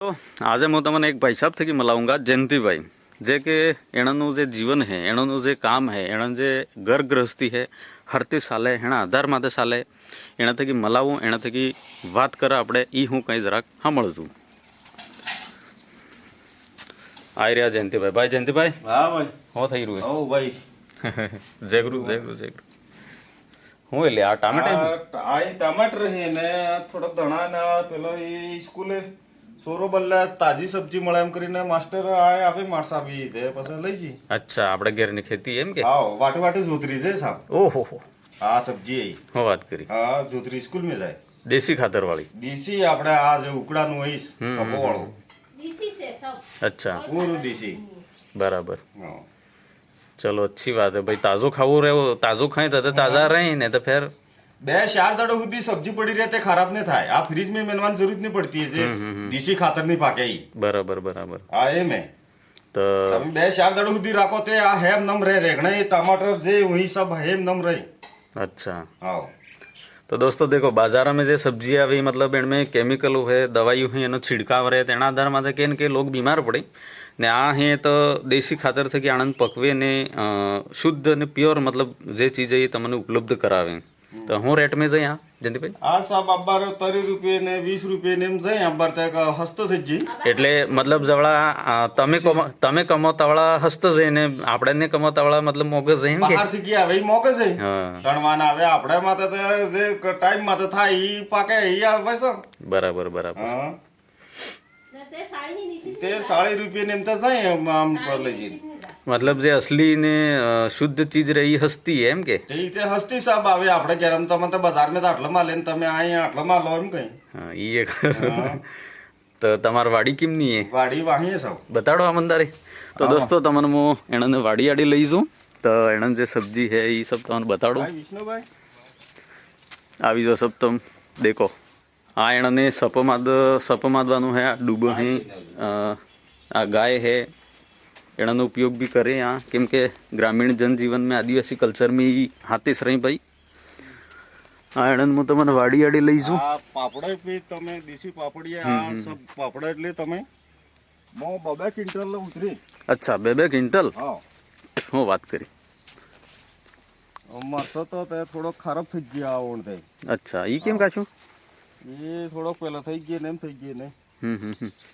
तो आज હું તમને એક ભાઈ સાહેબ થકી મળાऊंगा જયંતિભાઈ જે કે એણાનું જે જીવન હે એણાનું જે કામ હે એણા જે ઘર ગૃહસ્થી હે હરતી સાલે એના આધાર માટે સાલે એના થકી મળાવું એના થકી વાત કરે આપણે એ હું કંઈ જરાક સાંભળું આવી રહ્યા જયંતિભાઈ ભાઈ જયંતિભાઈ હા ભાઈ હું થઈ રહ્યું હો ભાઈ જયગુરુ જયગુરુ જયગુરુ હું એટલે આ ટામેટા આ ટમાટર હે ને થોડોક ધણા ને પેલો એ સ્કૂલે સોરો બલ્લા તાજી સબ્જી મળે એમ કરીને માસ્ટર આવે માણસ આપી દે પછી લઈ જઈ અચ્છા આપણે ઘેરની ખેતી એમ કે હા વાટે વાટે જોતરી છે સાહેબ ઓહો હો આ સબ્જી હું વાત કરી હા જોતરી સ્કૂલ માં જાય દેશી ખાતર વાળી દેશી આપણે આ જે ઉકડાનું હોય સપો વાળું अच्छा પૂરું દેશી बराबर હા चलो अच्छी बात है भाई ताज़ो खाओ रहे हो ताज़ो खाए तो ताज़ा रहे ने तो फिर બે ચાર દાડો સુધી સબ્જી પડી રહે તે ખરાબ નહીં થાય આ ફ્રીજ માં મેનવાની જરૂરત નહીં પડતી છે દેશી ખાતર ની પાકે ઈ बराबर बराबर હા એમ હે तो તમે બે ચાર દાડો સુધી રાખો તે આ હેમ નમ રહે રેગણા એ टमाटर जे वही सब हेम नम रहे अच्छा हाँ तो दोस्तों देखो बाजार में जो सब्जी આવી मतलब इनमें केमिकल है दवाई है એનો છિડકાવ રહે તેના આધાર માટે કે લોग बीमार પડે ને આ હે તો દેશી ખાતર થકી આનંદ પકવે ને શુદ્ધ અને પ્યોર मतलब જે ચીજ એ તમને ઉપલબ્ધ કરાવે તો હું રેટ में જઈ આ જયંતિભાઈ આ સાબ અબ્બાર 30 રૂપિયા ને 20 રૂપિયા ને એમ જાય અબ્બાર તક હસ્તો થઈ જી એટલે મતલબ જવળા તમે કમાતાવાળા હસ્ત જઈને આપણે ને કમાતાવાળા મતલબ મોગે જઈને કે બહાર થી ગયા હવે મોકે છે હા તણવાના આવે આપણે માથે તો જે ટાઈમ માથે થાય ઈ પાકે ઈ આવે છે બરાબર બરાબર હા તે 40 રૂપિયા ને એમ તો જાય આમ પર લઈ જી मतलब જે અસલી ને શુદ્ધ ચીજ રહી હસ્તી એમ કે તે હસ્તી સાબ આવે આપણે ગરમ તમે તો બજાર માં આટલા માં લઈને તમે અહીંયા આટલા માં લો એમ કઈ હા ઈ એક તો તમાર વાડી કેમની હે વાડી વાહી સૌ બતાડો આમંદારે તો દોસ્તો તમને હું એણે વાડી આડી લઈ જઉં તો એણે જે સબ્જી હે એ સબ તમને બતાડો ભાઈ વિષ્ણુભાઈ આવી જો સબ તમ દેખો આ એણે સપમાદવાનું હે ડૂબો હે આ ગાય है એનો ઉપયોગ भी करे यहाँ કેમ કે ગ્રામીણ જનજીવન में આદિવાસી કલ્ચર में હાથીસ રહી ભાઈ આ એણે હું તમને વાડી આડી લઈ જઉં આ પાપડા પે તમે દેશી પાપડી આ સબ પાપડા એટલે તમે મો 2 ક્વિન્ટલ ઉતરી અચ્છા 2 ક્વિન્ટલ હા હું વાત કરી મરસો તો તે થોડો ખરાબ થઈ ગયા ઓણ તે અચ્છા ઈ કેમ કાચું એ થોડો પેલા થઈ ગયો ને એમ થઈ ગયો ને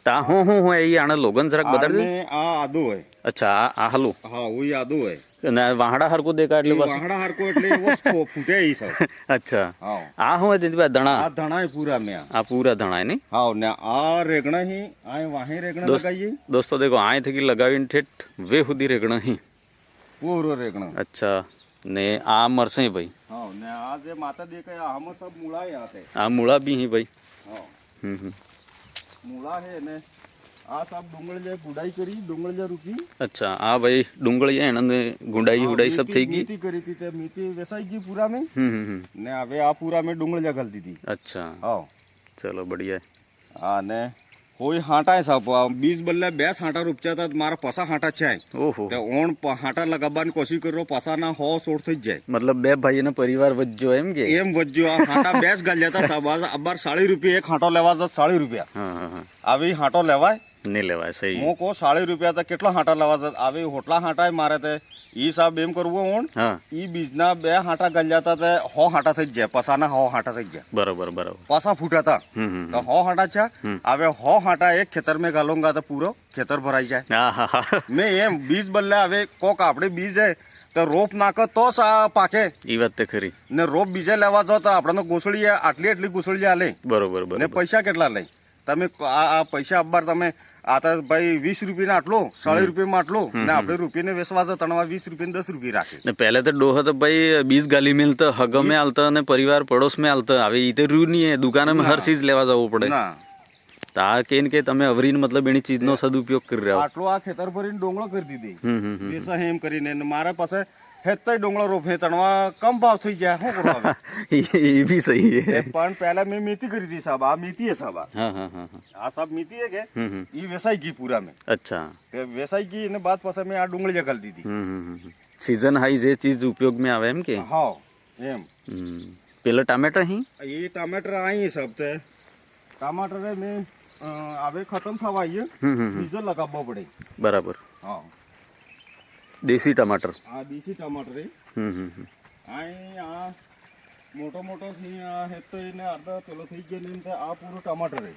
તા હું એ આને લોગન જરાક બતાડી દે આ આદુ હોય અચ્છા આ હલો હા ઓય આદુ હોય અને વાહડા હરકો દેખા એટલે બસ વાહડા હરકો એટલે એવો ફૂટે ઈ સર અચ્છા હા આ હું જયંતિભાઈ ધણા આ ધણાય પૂરા મે આ પૂરા ધણા ને હા ને આ રેગણા હી આ વાહે રેગણા લગાઈએ दोस्तों देखो आए थे कि लगावीने ठेठ वे खुदी रेगणा ही પૂરો રેગણા अच्छा ने आ मरसे भाई હા ને આ જે માતા દેખાય આમ સબ મૂળા આતે आ मूळा भी ही भाई હા મૂળા હે ને આ સાબ ડુંગળી ગુડાઈ કરી ડુંગળી રૂપી अच्छा आ भाई डूंगળી એને ગુંડાઈ હુડાઈ सब થઈ ગઈ મીઠી કરી હતી તે મીઠી વેસાઈ ગઈ પૂરા में ને હવે આ પૂરા में ડુંગળી ઘાલ દીધી अच्छा હા चलो बढ़िया હા ને કોઈ હાંટા સાબ 20 બલ્લે 2 હાંટા રૂપચા તા મારા પસા હાંટા છે ओहो તે ઓણ હાંટા લગાવવાની કોશિશ કર્યો પસા ના 100 સોળ થઈ જાય मतलब બે ભાઈનો પરિવાર વજ્જો એમ કે એમ વજ્જો આ હાંટા 2 ગાલ જતા સાબ અબાર 40 રૂપિયા એક હાંટો લેવા જ 40 રૂપિયા હા હા આવી હાંટો લેવાય નહીં લેવાય સહી હું કહો 40 રૂપિયા તો કેટલા હાંટા લેવા જ આવી હોટલા હાંટા મારે તે ઈ સાબ એમ કરવું ઓણ હા ઈ બીજના 2 હાંટા ગાલ જતા તે 100 હાંટા થઈ જાય પસાના 100 હાંટા થઈ જાય બરાબર બરાબર પાસા ફૂટાતા તો 100 હાંટા છે હવે 100 હાંટા એક ખેતર में ગાલુંગા તો પૂરો ખેતર ભરાઈ જાય હા હા મેં એમ બીજ બદલે હવે કોક આપણે બીજ હે તો રોપ નાખો તો સા પાકે ઈ વાત તો ખરી ને રોપ બીજે લેવા જાવ તો આપણને ગોસળી આટલી ગોસળી આલે બરોબર ને બરોબર પૈસા કેટલા લે તમે આ પૈસા અબ્બાર તમે આ તો ભાઈ 20 રૂપિયા આટલો 40 રૂપિયામાં આટલો ને આપણે રૂપિયાને વેચવા છે તણવા 20 રૂપિયા 10 રૂપિયા રાખે ને પહેલે તો ડોહ તો ભાઈ 20 ગાલી મિલતા હગમે આલતા અને પરિવાર પડોશ में આલતા હવે ઈ તો રૂ નહીં દુકાને में हर चीज લેવા જવું પડે ના તા કેન કે તમે અવરીન મતલબ એની ચીજનો સદુપયોગ કરી રહ્યા આટલો આ ખેતર ભરીને ડોંગળો કરી દીધી વેસા એમ કરીને ને મારા પાસે હેતય ડોંગળો રોપે તણવા કમ ભાવ થઈ જાય શું કરવા ये भी सही है પણ પહેલા મેં મેથી કરી દી સાહેબ આ મેથી હે સાહેબ हाँ हाँ हाँ આ સાહેબ મેથી હે કે ઈ વેસાઈ ગઈ પૂરા में अच्छा તે વેસાઈ ગઈ અને બાદ પછી મેં આ ડુંગળી જગાલ દીધી सीजन हाई જે ચીજ ઉપયોગ में આવે એમ કે હા એમ પેલા ટામેટા હી ये टमाटर आई सब ते टमाटर में હવે ખતમ થવા આવીએ બીજો લગાવવો પડે. બરાબર. હા, દેશી ટમાટર. આ દેશી ટમાટર એ આ મોટો મોટો હેતો એને અડધા પેલો થઈ ગયો ને આ પૂરું ટમાટર એ.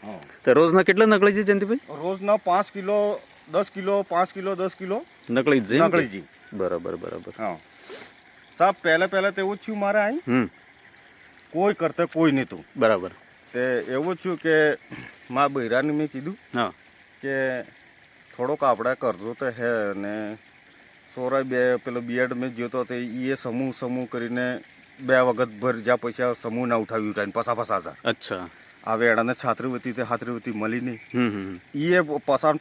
હા, તો રોજના કેટલા નકળી છે જયંતિભાઈ? રોજના 5 કિલો 10 કિલો 5 કિલો 10 કિલો નકળી જ જાય. નકળી જી. બરાબર બરાબર. હા સાહેબ, પહેલા તો એવું જ થયું મારે અહીં કોઈ કરતા કોઈ નહોતું. બરાબર. તે એવું થયું કે મારા બૈરાને મેં કીધું હા કે થોડોક આપણે કરજો તો હે ને સોરા બે પેલો બીએડ મેં જોતો તો એ સમૂહ કરીને 2 વખત ભર જ્યાં પૈસા સમૂહ ના ઉઠાવી પસા 1000. અચ્છા. હવે એડાને છાત્રીવતી તે છાત્રીવતી મળી નહીં. એ પસા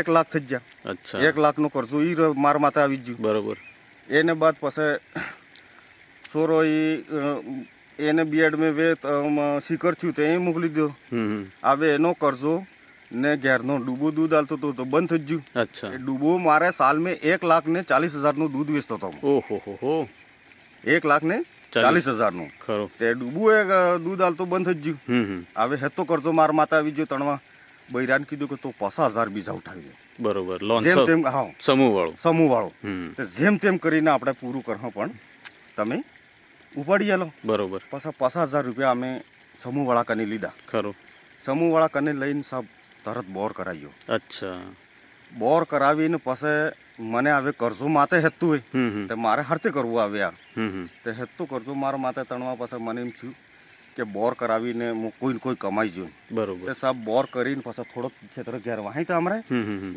1 લાખ થઈ ગયા. અચ્છા. 1 લાખનો કરજો એ માર માથે આવી જ ગયું. બરોબર. એને બાદ પછી સોરો એને બીએડ મેં શીખર થયું તે મોકલી દો. હવે એનો કરજો ને ઘેરનો ડૂબો દૂધ આલતો હતો તો બંધ થઈ ગયું. અચ્છા. એ ડૂબો મારે સાલ મેં 1,40,000 નું દૂધ વેચતો હતો. ઓહો હો હો. 1,40,000 નું. ખરો. તે ડૂબો દૂધ આલતો બંધ થઈ ગયું. હવે હેતો કરજો મારા માથે આવી ગયો તણવા. બૈરાને કીધું કે તું 50,000 બીજા ઉઠાવી દે. બરોબર. લોન જેમ તેમ. હા, સમૂહ વાળો જેમ તેમ કરીને આપણે પૂરું કરો પણ તમે ઉપાડી આલો. બરોબર. પાછા 50,000 રૂપિયા અમે સમૂહ વાળા કને લીધા. ખરો. સમૂહ વાળા કને લઈને સાહેબ તરત બોર કરાવ્યો. અચ્છા. બોર કરાવીને પછી મને હવે કરજો માથે હેતું હોય તો મારે હરતે કરવું આવે આ. તે હેતું કરજો મારા માથે તણવા પછી મને એમ થયું કે બોર કરાવીને હું કોઈ કમાઈ જોઉં. બરોબર. તે સાહેબ બોર કરીને પછી થોડોક ખેતર ઘેર વાહી તો અમારે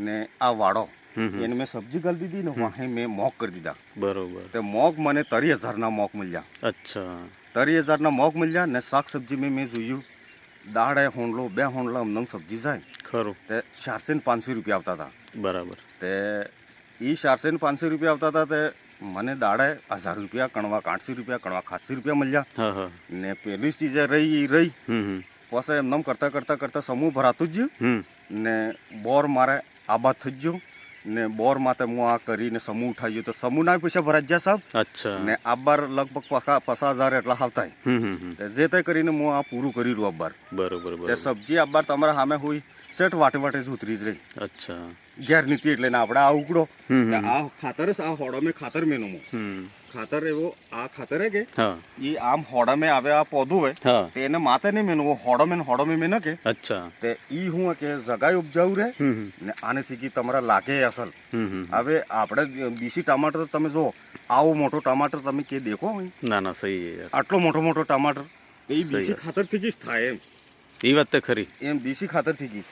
ને આ વાડો એને મેં સબ્જી કરી દીધી ને વાહી મેં મોગ કરી દીધા. બરોબર. તે મોગ મને 30,000 ના મોગ મળ્યા. અચ્છા. 30,000 ના મોગ મળ્યા ને શાક સબ્જી મેં જોયું દાળ હોંડલો 2 હોંડલા અમને સબ્જી જાય. ખરું. તે 400 ને 500 રૂપિયા આવતા હતા. બરાબર. તે એ 400 ને 500 રૂપિયા આવતા હતા તે મને દાડે 1,000 રૂપિયા કણવા 800 રૂપિયા કણવા 800 રૂપિયા મળ્યા. હા હા. ને પેલી ચીજે રહી પછી એમને કરતા સમૂહ ભરાતું જ ગયું ને બોર મારે આબાદ થઈ ગયો ને બોર માથે હું આ કરીને સમૂહ ઉઠાવી ગયો તો સમૂહના પૈસા ભરાઈ ગયા સાહેબ. અચ્છા. ને આબાર લગભગ 50,000 એટલા આવતા. જે તે કરીને હું આ પૂરું કરી રહ્યું આબાર. બરોબર. તે સબ્જી આબાર તમારા સામે હોય સેટ વાટે જ ઉતરી જ રહી. અચ્છા. ઘેર નીતિ એટલે ને આપણે આ ઉકડો આ ખાતર આ હોડો મેં ખાતર મેનો ખાતર એવો આ ખાતર હે કે એ આમ હોડા મેં આવે આ પોધું હોય તેને માથે નહીં મેનવો હોડો મેં મેનો કે. અચ્છા. તે ઈ હું કે જગાઈ ઉપજાવું રે ને આનેથી કે તમારા લાગે અસલ. હવે આપણે દેશી ટમાટર તમે જો આવો મોટો ટમાટર તમે કે દેખો ના ના સહી છે. આટલો મોટો ટમાટર એ દેશી ખાતર થી જ થાય એમ. એ વાત તો ખરી. એમ દેશી ખાતર થી જ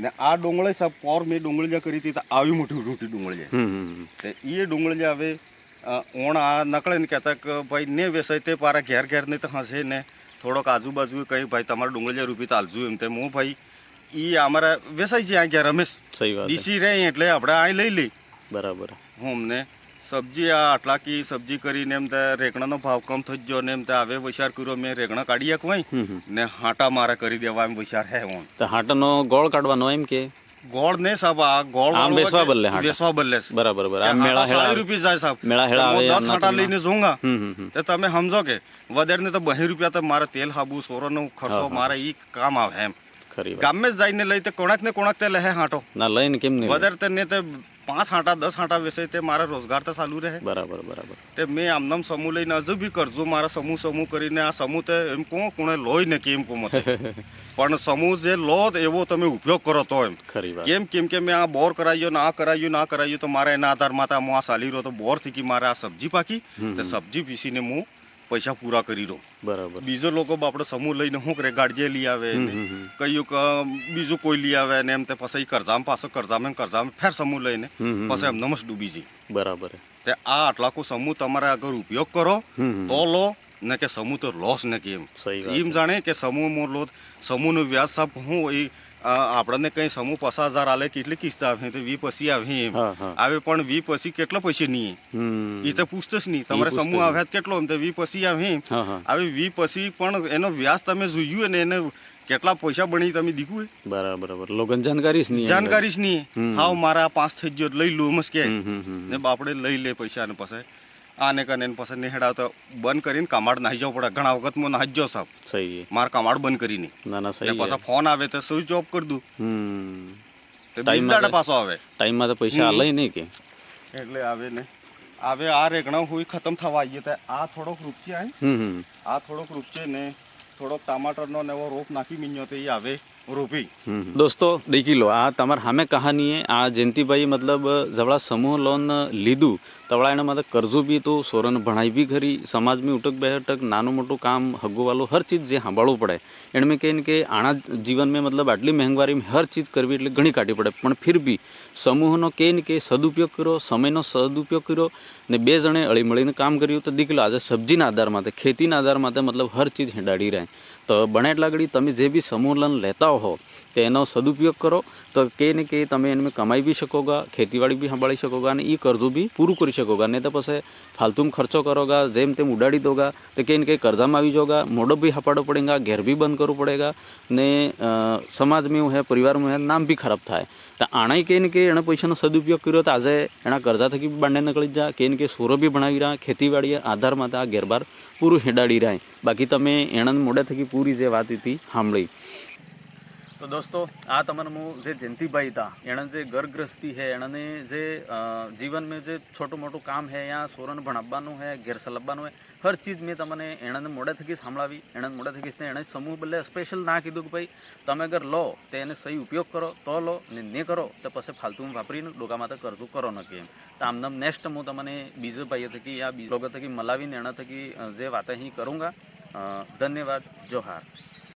ને આ ડુંગળી સાહેબ પોર મેં ડુંગળી કરી હતી તો આવી મોટી ડુંગળી તે એ ડુંગળી હવે ઓણ આ નકળે ને કહેતા કે ભાઈ ને વેસાય તે પારા ઘેર નહીં તો હશે ને થોડોક આજુબાજુ કંઈ ભાઈ તમારે ડુંગળી રૂપિયા તાલજુ એમ તેમ હું ભાઈ એ અમારા વેસાય છે આ ઘેર રમેશ સહી વાત. ડીસી રહે એટલે આપણે આ લઈ લઈ. બરાબર. હું અમને સબ્જી આ આટલા કી સબ્જી કરીને એમ તે રેગણાનો ભાવ કમ થઈ ગયો ને એમ તે હવે વિચાર કર્યો મેં રેગણા કાઢી શકવાય ને હાટા મારા કરી દેવા એમ વિચાર હે. હું તો હાટાનો ગોળ કાઢવાનો એમ કે ગોળ ને સાહેબ આ ગોળ આમ બેસવા બદલે બરાબર. આ મેળા હેળા 40 રૂપિયા જાય સાહેબ. મેળા હેળા આવે 10 હાટા લઈને જોઉંગા તો તમે સમજો કે વધારે ને તો 2 રૂપિયા તો મારે તેલ હાબુ સોરોનો ખર્ચો મારે ઈ કામ આવે એમ. ખરી વાત. ગામે જઈને લઈ તે કોણાક તે લહે હાટો ના લઈને કેમ નહીં વધારે તે ને તે 5 હાટા 10 હાટા વેસે તે મારા રોજગાર તો ચાલુ રહે. બરાબર. તે મેં આમનામ સમૂહ લઈને હજુ બી કરજો મારા સમૂહ કરીને આ સમૂહ તે એમ કોણે લોય ને કેમ કો મત પણ સમૂહ જે લો એવો તમે ઉપયોગ કરો તો એમ. ખરી વાત. કેમ કે મેં આ બોર કરાવ્યો ને આ કરાવ્યું તો મારે એના આધાર માથે હું આ સાલી રહ્યો તો બોર થી કે મારે આ સબ્જી પાકી તે સબ્જી પીસીને હું પૈસા પૂરા કરી રહ્યો. બરાબર. બીજો લોકો આપણે સમૂહ લઈને શું કરે ગાડીએ લઈ આવે કયું કે બીજું કોઈ લઈ આવે ને એમ તે પછી કરજામાં ફેર સમૂહ લઈને પછી એમ નમસ ડૂબી જઈ. બરાબર. તે આ આટલા કો સમૂહ તમારે આગળ ઉપયોગ કરો તો લો ને કે સમૂહ તો લોસ ને કેમ એમ જાણે કે સમૂહનું વ્યાજ સાહેબ હું એ આપણને કઈ સમૂહ 50,000 આલે કેટલી કિસ્ત આવે તો 20 પછી આવે એમ આવે પણ 20 પછી કેટલા પૈસા નહીં એ તો પૂછતો જ નહીં તમારે સમૂહ આવે કેટલો એમ તો 20 પછી આવે એમ આવે 20 પછી પણ એનો વ્યાજ તમે જોયું ને એને કેટલા પૈસા બની તમે દીધું. બરાબર. લોકોને જાણકારી જ નહીં. હાવ મારા 5 થઈ ગયો લઈ લો મસ્કે ને બાપડે લઈ લે પૈસા ને પછી આને કને ને પછી નેહડા તો બંધ કરીને કમાડ નાહી જવું પડે. ઘણા વખત હું નાહી જ જાઉં સાહેબ, સહી है માર કમાડ બંધ કરીને. ના ના ને સહી પાછા है ફોન આવે તો સ્વિચ ઓફ કરી દઉં, તો Time બીજ માં દાડે તો- પાછો આવે. ટાઈમમાં તો પૈસા આલે નહીં કે એટલે આવે ને આવે આ રેગણા હુઈ ખતમ થવા આવીએ તો આ થોડોક રૂપચે આવે, આ થોડોક રૂપચે ને થોડોક ટમાટરનો ને એવો રોપ નાખી મીન્યો તો એ આવે રોપી. દોસ્તો દેખી લો, આ તમારા સામે કહાની હે. આ જયંતિભાઈ મતલબ જવડા સમૂહ લોન લીધું તવડા એને મતલબ કરજું બી તો સોરન ભણાઈ બી ખરી, સમાજમાં ઉટક બેઠક નાનું મોટું કામ હગુવાલું હર ચીજ જે સાંભળવું પડે એને મેં કહીને કે આણા જીવન મેં મતલબ આટલી મહેંગવારીમાં હર ચીજ કરવી એટલે ઘણી કાઢી પડે, પણ ફિર બી સમૂહનો કહીને કે સદુપયોગ કર્યો, સમયનો સદુપયોગ કર્યો ને બે જણે અળીમળીને કામ કર્યું તો દીકલો આજે સબ્જીના આધાર માટે, ખેતીના આધાર માટે મતલબ હર ચીજ હેડાડી રહે. તો બને એટલા ઘડી તમે જે બી સમૂહ લોન લેતા હો તો એનો સદુપયોગ કરો તો કે ને કે તમે એમાં કમાઈ બી શકોગા, ખેતીવાડી બી સંભાળી શકોગા અને એ કર્જું બી પૂરું કરી શકોગા. નહીં તો પછી ફાલતુમાં ખર્ચો કરોગા, જેમ તેમ ઉડાડી દોગા તો કે ને કંઈ કર્જામાં આવી જોગા, મોડો બી હપાડો પડેગા, ઘેર બી બંધ કરવું પડેગા ને સમાજ में હે, પરિવાર में હે, નામ બી ખરાબ થાય. તો આણે કે ને કે એણે પૈસાનો સદુપયોગ કર્યો તો આજે એના કર્જા થકી બાંડે નીકળી જા, કે ને કે સોરો બી ભણાવી રહ્યા, ખેતીવાડી આધાર માટે આ ઘેરબાર પૂરું હેડાડી રહ્યા. બાકી તમે એના મોડે થકી પૂરી જે વાત હતી સાંભળી. તો દોસ્તો આ તમને હું જે જયંતિભાઈ હતા એણે જે ઘરગ્રસ્તી હે, એણે જે જીવન में જે છોટું મોટું કામ હે, યા સોરન ભણાવવાનું હે, ઘેર સલાવવાનું હે, હર ચીજ મેં તમને એણે મોડે થકી સાંભળાવી. એણે મોડે થકી એણે સમૂહ બદલે સ્પેશિયલ ના કીધું કે ભાઈ તમે અગર લો તો એને સહી ઉપયોગ કરો તો લો ને નહીં કરો તો પછી ફાલતુમાં વાપરીને ડોકામાં તો કરજું કરો ન કે એમ. તો આમને નેક્સ્ટ હું તમને બીજો ભાઈ થકી યા બીજો થકી મલાવીને એના થકી જે વાત અહીં કरूँगा. ધન્યવાદ. જોહાર.